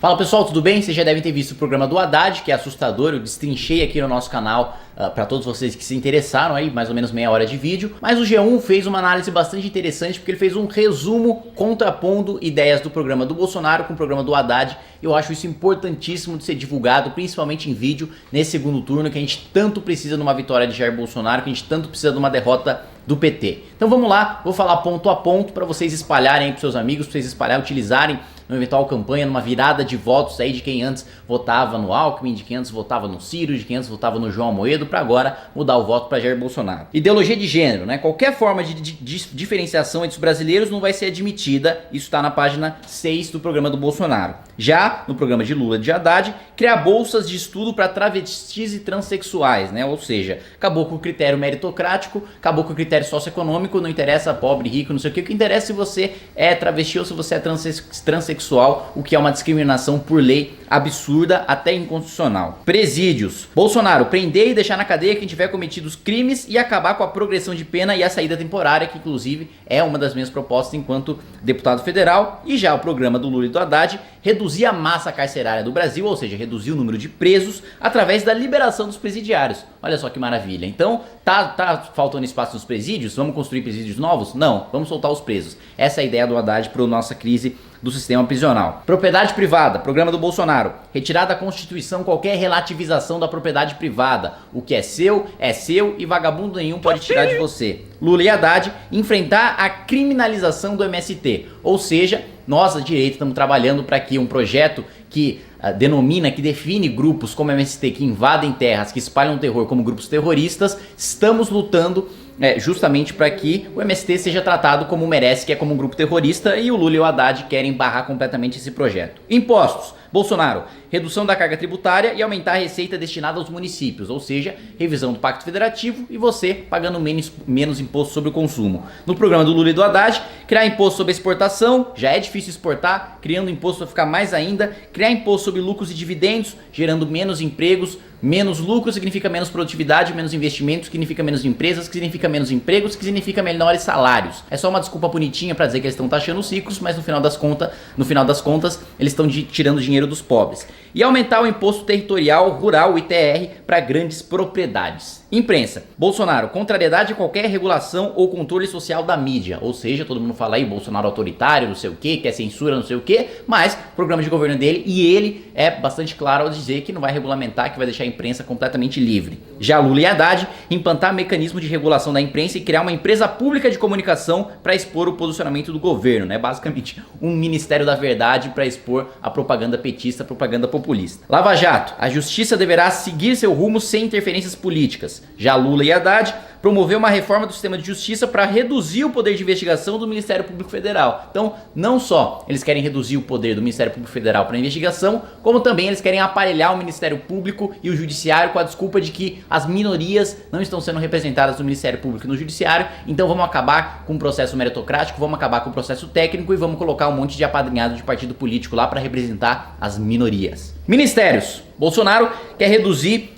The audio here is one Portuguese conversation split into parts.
Fala pessoal, tudo bem? Vocês já devem ter visto o programa do Haddad, que é assustador, eu destrinchei aqui no nosso canal para todos vocês que se interessaram aí, mais ou menos meia hora de vídeo. Mas o G1 fez uma análise bastante interessante, porque ele fez um resumo contrapondo ideias do programa do Bolsonaro com o programa do Haddad. Eu acho isso importantíssimo de ser divulgado, principalmente em vídeo, nesse segundo turno, que a gente tanto precisa de uma vitória de Jair Bolsonaro, que a gente tanto precisa de uma derrota do PT. Então vamos lá, vou falar ponto a ponto para vocês espalharem aí para seus amigos, para vocês espalharem, utilizarem numa eventual campanha, numa virada de votos aí de quem antes votava no Alckmin, de quem antes votava no Ciro, de quem antes votava no João Amoedo, para agora mudar o voto para Jair Bolsonaro. Ideologia de gênero, né? Qualquer forma de diferenciação entre os brasileiros não vai ser admitida, isso está na página 6 do programa do Bolsonaro. Já no programa de Lula de Haddad, criar bolsas de estudo para travestis e transexuais, né? Ou seja, acabou com o critério meritocrático, acabou com o critério socioeconômico, não interessa pobre, rico, não sei o que interessa é se você é travesti ou se você é transexual, o que é uma discriminação por lei absurda, até inconstitucional. Presídios. Bolsonaro, prender e deixar na cadeia quem tiver cometido os crimes e acabar com a progressão de pena e a saída temporária, que inclusive é uma das minhas propostas enquanto deputado federal. E já o programa do Lula e do Haddad, reduzir a massa carcerária do Brasil, ou seja, reduzir o número de presos através da liberação dos presidiários. Olha só que maravilha. Então, tá faltando espaço nos presídios? Vamos construir presídios novos? Não, vamos soltar os presos. Essa é a ideia do Haddad para a nossa crise do sistema prisional. Propriedade privada, programa do Bolsonaro. Retirar da Constituição qualquer relativização da propriedade privada. O que é seu e vagabundo nenhum pode tirar de você. Lula e Haddad, enfrentar a criminalização do MST. Ou seja, nós, a direita, estamos trabalhando para que um projeto que que define grupos como MST que invadem terras, que espalham terror como grupos terroristas, estamos lutando justamente para que o MST seja tratado como merece, que é como um grupo terrorista, e o Lula e o Haddad querem barrar completamente esse projeto. Impostos. Bolsonaro, redução da carga tributária e aumentar a receita destinada aos municípios, ou seja, revisão do Pacto Federativo e você pagando menos imposto sobre o consumo. No programa do Lula e do Haddad, criar imposto sobre exportação, já é difícil exportar, criando imposto vai ficar mais ainda, criar imposto sobre lucros e dividendos, gerando menos empregos, menos lucro significa menos produtividade, menos investimento significa menos empresas, que significa menos empregos, que significa menores salários. É só uma desculpa bonitinha para dizer que eles estão taxando os ricos, mas no final das contas eles estão tirando dinheiro dos pobres. E aumentar o imposto territorial rural, o ITR, para grandes propriedades. Imprensa. Bolsonaro, contrariedade a qualquer regulação ou controle social da mídia. Ou seja, todo mundo fala aí, Bolsonaro autoritário, não sei o que, quer censura, não sei o que, mas o programa de governo dele, e ele é bastante claro ao dizer que não vai regulamentar, que vai deixar a imprensa completamente livre. Já Lula e Haddad, implantar mecanismo de regulação da imprensa e criar uma empresa pública de comunicação para expor o posicionamento do governo, né? Basicamente, um Ministério da Verdade para expor a propaganda petista, a propaganda populista. Lava Jato, a justiça deverá seguir seu rumo sem interferências políticas. Já Lula e Haddad, promoveu uma reforma do sistema de justiça para reduzir o poder de investigação do Ministério Público Federal. Então, não só eles querem reduzir o poder do Ministério Público Federal para investigação, como também eles querem aparelhar o Ministério Público e o Judiciário com a desculpa de que as minorias não estão sendo representadas no Ministério Público e no Judiciário, então vamos acabar com o processo meritocrático, vamos acabar com o processo técnico e vamos colocar um monte de apadrinhado de partido político lá para representar as minorias. Ministérios. Bolsonaro quer reduzir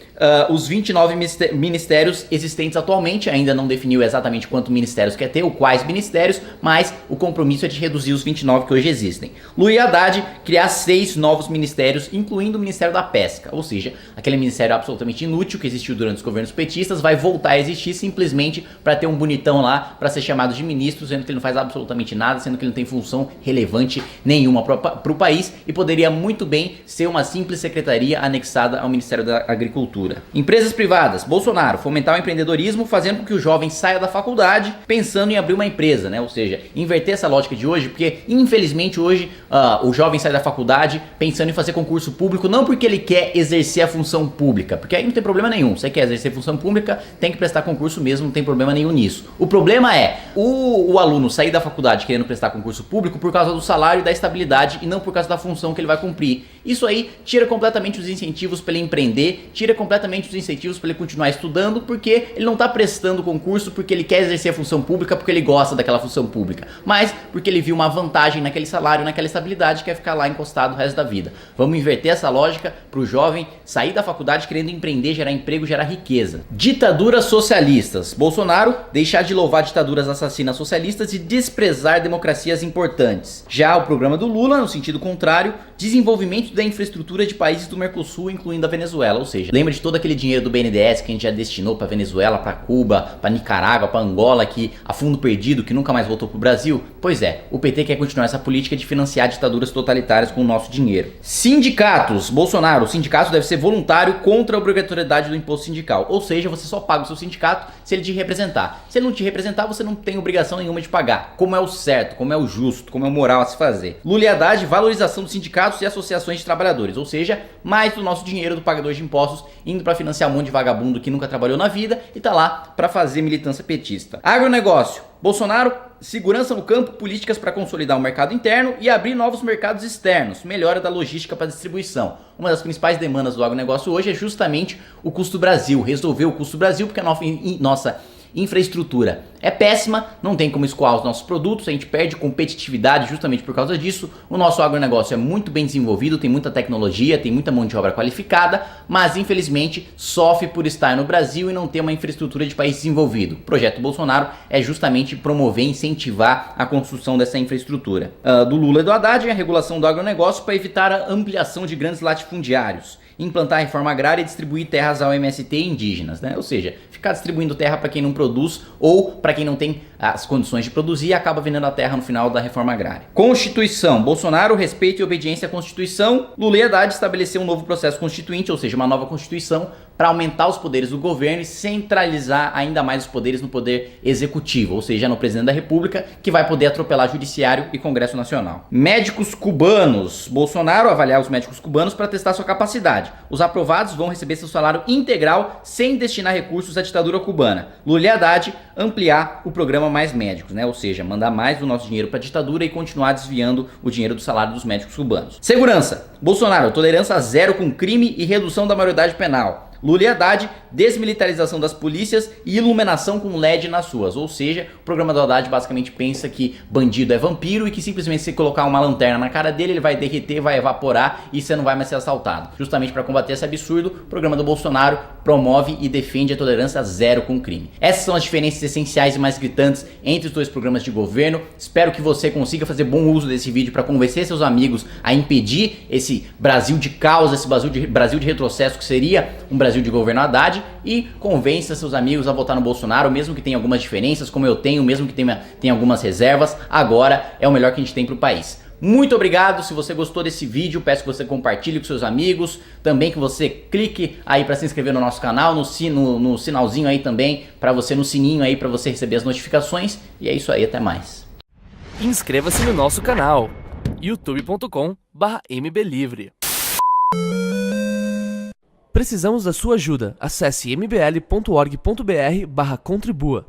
os 29 ministérios existentes atualmente, ainda não definiu exatamente quantos ministérios quer ter, ou quais ministérios, mas o compromisso é de reduzir os 29 que hoje existem. Lula e Haddad criar 6 novos ministérios, incluindo o Ministério da Pesca, ou seja, aquele ministério absolutamente inútil que existiu durante os governos petistas, vai voltar a existir simplesmente para ter um bonitão lá, para ser chamado de ministro, sendo que ele não faz absolutamente nada, sendo que ele não tem função relevante nenhuma para o país, e poderia muito bem ser uma simples secretaria anexada ao Ministério da Agricultura. Empresas privadas. Bolsonaro, fomentar o empreendedorismo, fazendo com que o jovem saia da faculdade pensando em abrir uma empresa, né? Ou seja, inverter essa lógica de hoje, porque infelizmente hoje o jovem sai da faculdade pensando em fazer concurso público, não porque ele quer exercer a função pública, porque aí não tem problema nenhum. Você quer exercer função pública, tem que prestar concurso mesmo, não tem problema nenhum nisso. O problema é o aluno sair da faculdade querendo prestar concurso público por causa do salário e da estabilidade e não por causa da função que ele vai cumprir. Isso aí tira completamente os incentivos para ele empreender, tira completamente os incentivos para ele continuar estudando, porque ele não está prestando concurso porque ele quer exercer a função pública, porque ele gosta daquela função pública, mas porque ele viu uma vantagem naquele salário, naquela estabilidade, quer ficar lá encostado o resto da vida. Vamos inverter essa lógica para o jovem sair da faculdade querendo empreender, gerar emprego, gerar riqueza. Ditaduras socialistas. Bolsonaro deixar de louvar ditaduras assassinas socialistas e desprezar democracias importantes. Já o programa do Lula, no sentido contrário, desenvolvimento da infraestrutura de países do Mercosul, incluindo a Venezuela. Ou seja, lembra de todo aquele dinheiro do BNDES que a gente já destinou para Venezuela, para Cuba, para Nicarágua, para Angola, que a fundo perdido, que nunca mais voltou pro Brasil? Pois é, o PT quer continuar essa política de financiar ditaduras totalitárias com o nosso dinheiro. Sindicatos. Bolsonaro, o sindicato deve ser voluntário contra a obrigatoriedade do imposto sindical. Ou seja, você só paga o seu sindicato se ele te representar. Se ele não te representar, você não tem obrigação nenhuma de pagar. Como é o certo, como é o justo, como é o moral a se fazer. Lula e Haddad, valorização dos sindicatos e associações de trabalhadores. Ou seja, mais do nosso dinheiro do pagador de impostos indo para financiar um monte de vagabundo que nunca trabalhou na vida e tá lá para fazer militância petista. Agronegócio. Bolsonaro, segurança no campo, políticas para consolidar o mercado interno e abrir novos mercados externos, melhora da logística para distribuição. Uma das principais demandas do agronegócio hoje é justamente o custo Brasil, resolver o custo Brasil, porque a nossa infraestrutura é péssima, não tem como escoar os nossos produtos, a gente perde competitividade justamente por causa disso. O nosso agronegócio é muito bem desenvolvido, tem muita tecnologia, tem muita mão de obra qualificada, mas infelizmente sofre por estar no Brasil e não ter uma infraestrutura de país desenvolvido. O projeto Bolsonaro é justamente promover e incentivar a construção dessa infraestrutura. Do Lula e do Haddad é a regulação do agronegócio para evitar a ampliação de grandes latifundiários, implantar a reforma agrária e distribuir terras ao MST e indígenas, né? Ou seja, ficar distribuindo terra para quem não produz ou para quem não tem as condições de produzir e acaba vendendo a terra no final da reforma agrária. Constituição. Bolsonaro, respeito e obediência à Constituição. Lula e Haddad estabeleceu um novo processo constituinte, ou seja, uma nova Constituição para aumentar os poderes do governo e centralizar ainda mais os poderes no poder executivo, ou seja, no presidente da República, que vai poder atropelar Judiciário e Congresso Nacional. Médicos cubanos. Bolsonaro avaliar os médicos cubanos para testar sua capacidade. Os aprovados vão receber seu salário integral sem destinar recursos à ditadura cubana. Lula e Haddad ampliar o programa Mais Médicos, né? Ou seja, mandar mais do nosso dinheiro para a ditadura e continuar desviando o dinheiro do salário dos médicos cubanos. Segurança. Bolsonaro, tolerância zero com crime e redução da maioridade penal. Lula e Haddad, desmilitarização das polícias e iluminação com LED nas ruas. Ou seja, o programa do Haddad basicamente pensa que bandido é vampiro e que simplesmente se colocar uma lanterna na cara dele, ele vai derreter, vai evaporar e você não vai mais ser assaltado. Justamente para combater esse absurdo, o programa do Bolsonaro promove e defende a tolerância zero com crime. Essas são as diferenças essenciais e mais gritantes entre os dois programas de governo. Espero que você consiga fazer bom uso desse vídeo para convencer seus amigos a impedir esse Brasil de caos, esse Brasil de retrocesso que seria um Brasil de governo Haddad, e convença seus amigos a votar no Bolsonaro, mesmo que tenha algumas diferenças, como eu tenho, mesmo que tenha algumas reservas, agora é o melhor que a gente tem pro país. Muito obrigado, se você gostou desse vídeo, peço que você compartilhe com seus amigos, também que você clique aí para se inscrever no nosso canal, no sinalzinho aí também, para você, no sininho aí para você receber as notificações, e é isso aí, até mais. Inscreva-se no nosso canal, youtube.com/mblivre. Precisamos da sua ajuda. Acesse mbl.org.br/contribua.